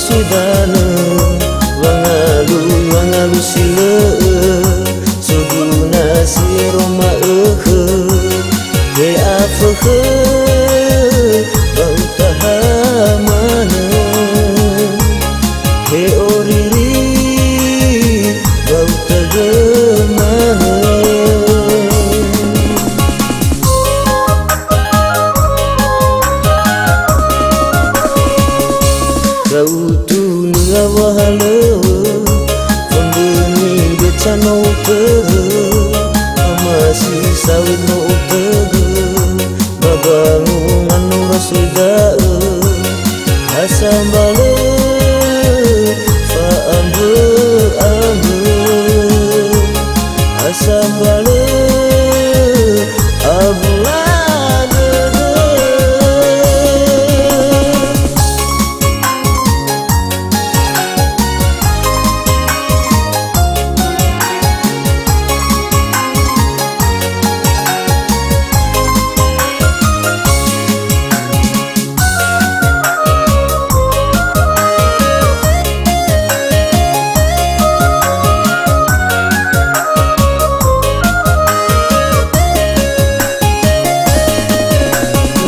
rasudana wangalu sila suduna siroma he afakh bau tahamana he oriri bau tagamana Rautu nunga wahala Fondeni beca no utara Amasi sawit no utara Babangu nganu rasudara Asambala Fa'ambe Asambala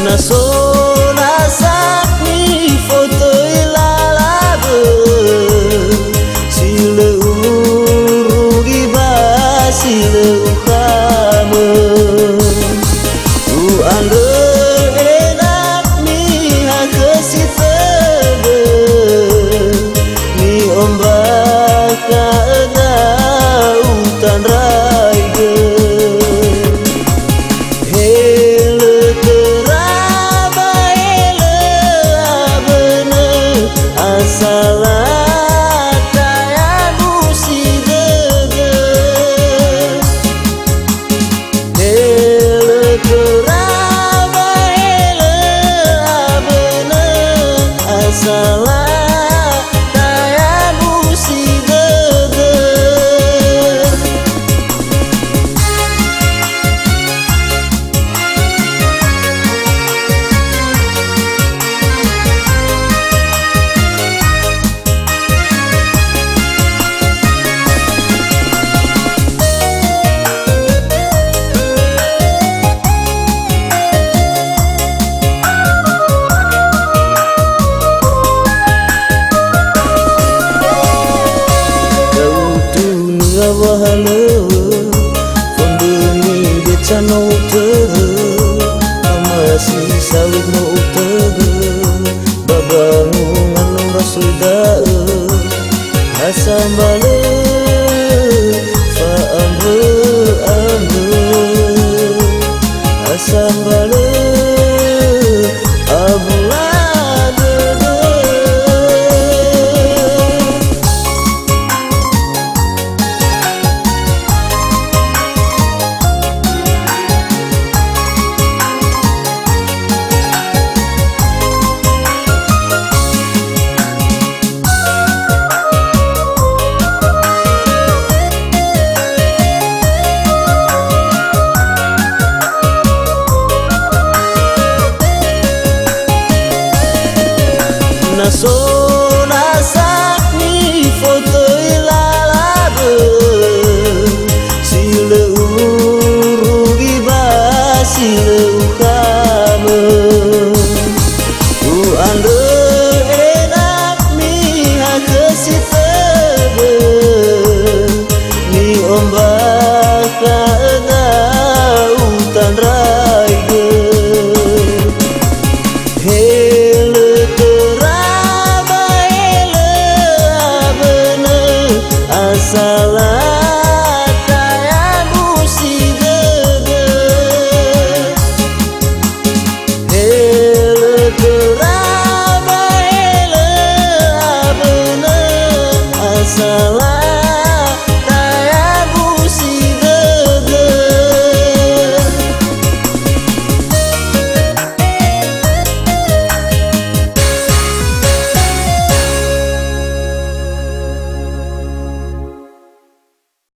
Nasona sakni foto ilalabe sile urugi ba sile ukame ande enak mi hakesitebe mi ombak na utan raige wahala Fondeni beca no utara Amasi sawit no utara Babangu nganu rasudara Asambala Fa'ambe Asambala Nasona sakni foto ilalabe sile urugi ba sile